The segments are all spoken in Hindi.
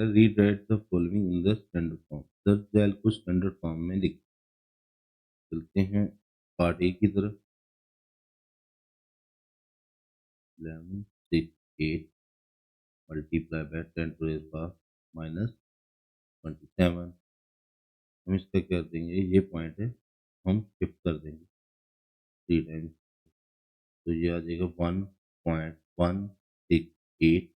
Rewrite the following in the standard form. दर्ज दैल को स्टैंडर्ड फॉर्म में लिख। चलते हैं पार्ट ए की तरफ। 11 6 8 multiply by 10 to raise power minus 27। हम इसका क्या देंगे, ये पॉइंट है, हम शिफ्ट कर देंगे 3 टाइम्स, तो ये आ जाएगा 1.168।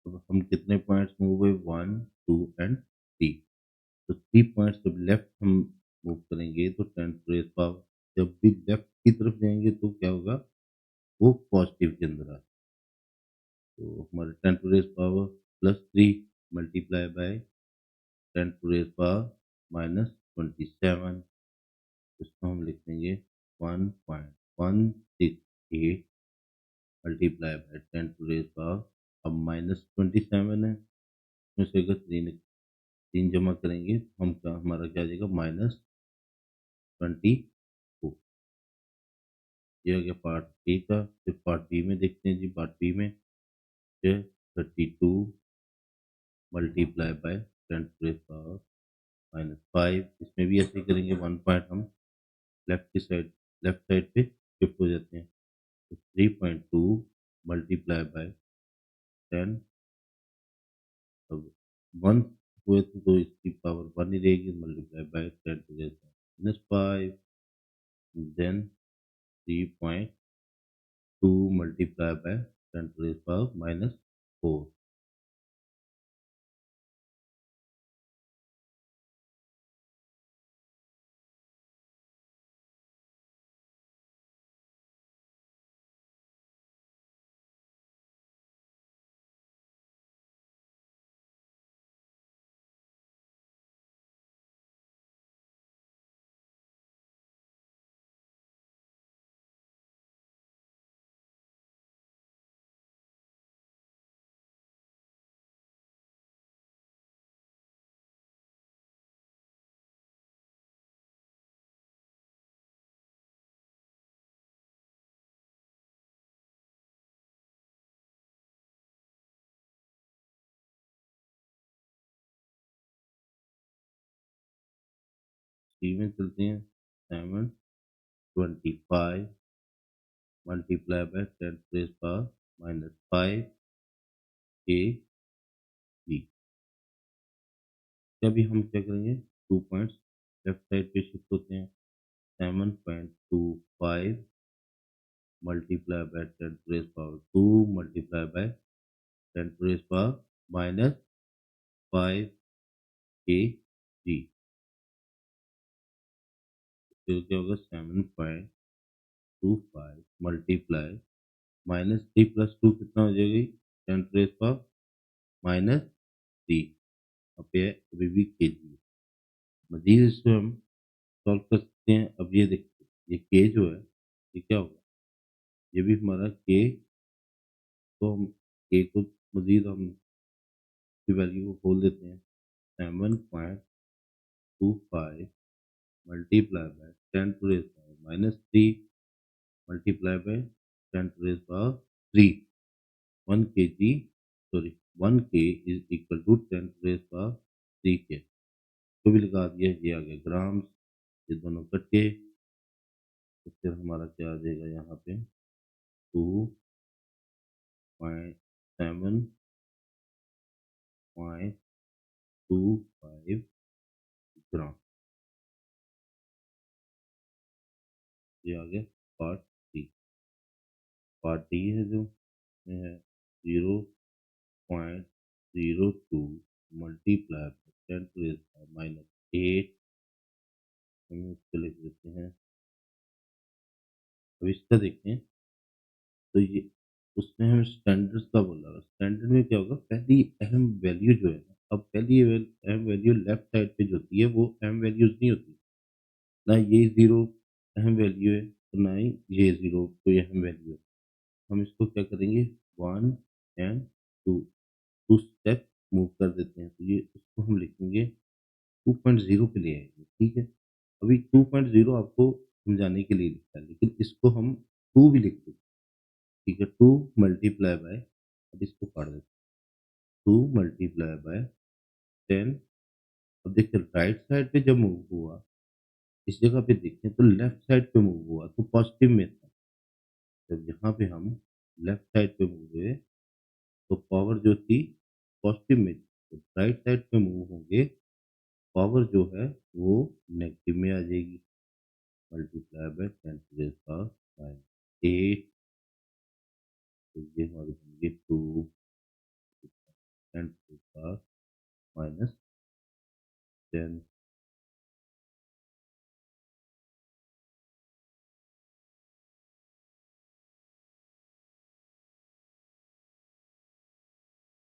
तो हम कितने पॉइंट्स मूव हुए, 1 2 एंड 3। तो 3 पॉइंट्स जब लेफ्ट हम मूव करेंगे तो 10 टू रेज पावर, जब भी लेफ्ट की तरफ जाएंगे तो क्या होगा, वो पॉजिटिव के अंदर आ। तो हमारे 10 to raise power +3 multiply by 10 to raise power -27। इसको हम लिख देंगे 1.168 multiply by 10 to raise power, अब -27 है, इसमें से अगर 3 जमा करेंगे तो हम क्या, हमारा क्या आ जाएगा, -24। ये आ गया पार्ट ए का। फिर पार्ट बी में देखते हैं जी। पार्ट बी में 32 multiply by 10 to raise power -5। इसमें भी ऐसे ही करेंगे, 1 पॉइंट हम लेफ्ट साइड पे शिफ्ट हो जाते हैं। तो 3.2 मल्टीप्लाई बाय 10, अब 1 हुए तो इसकी पावर 1 ही रहेगी, multiply by 10 to raise power -5, then 3.2 multiply by 10 to raise power -4। C में चलते हैं। 725 multiply by 10 to raise power -5 k g. अभी हम क्या करेंगे, 2 पॉइंट्स लेफ्ट साइड पे शिफ्ट होते हैं। 7.25 multiply by 10 to raise power 2 multiply by 10 to raise power -5 k जी। फिर क्या होगा, 7.25 मल्टीप्लाई -3 + 2 कितना हो जाएगी, 10 टू रेज पावर -3। अब ये अभी भी के जी। मजीद इसको हम सॉल्व कर सकते हैं। अब ये देखिए, ये के जो है, ये क्या होगा, ये भी हमारा के। तो हम के को मजीद हम की वैल्यू को खोल देते हैं। 7.25 multiply by 10 to raise power -3 multiply by 10 to raise power 3। 1 kg, sorry 1 k is equal to 10 to raise power 3 k. तो भी लगा दिया, ये आ गया ग्राम्स। ये दोनों कट के तो फिर हमारा क्या आ जाएगा यहाँ पे, 2.7.25 ग्राम। ये आ गया पार्ट डी। पार्ट डी है जो है 0.02 मल्टीप्लाई 10 टू रेज पावर -8। हम इसको लिख देते हैं। अब इसका देखें तो ये, उसमें हमें स्टैंडर्ड्स का बोला। स्टैंडर्ड में क्या होगा, पहली अहम वैल्यू जो है ना, अब पहली अहम वैल्यू लेफ्ट साइड पे जो होती है वो अहम वैल्यूज नहीं होती। ना ये जीरो अहम वैल्यू है, तो ना ही ये जीरो कोई अहम वैल्यू है। हम इसको क्या करेंगे, 1 एंड 2, 2 स्टेप मूव कर देते हैं। तो ये इसको हम लिखेंगे 2.0 पे ले आएंगे, ठीक है। अभी 2.0 आपको समझाने के लिए लिखा है, लेकिन इसको हम 2 भी लिख देते हैं, ठीक है। 2 मल्टीप्लाई बाय, अब इसको काट देते हैं, 2 मल्टीप्लाई बाय 10। अब देखिए राइट साइड पे जब मूव हुआ, इस जगह पे देखें तो लेफ्ट साइड पे मूव हुआ तो पॉजिटिव में था। जब यहाँ पे हम लेफ्ट साइड पे मूव हुए तो पावर जो थी पॉजिटिव में थी। तो राइट साइड पे मूव होंगे, पावर जो है वो नेगेटिव में आ जाएगी। Multiply by 10 to the power minus 8, तो ये हमारे होंगे 2 10 टू द पावर माइनस 10।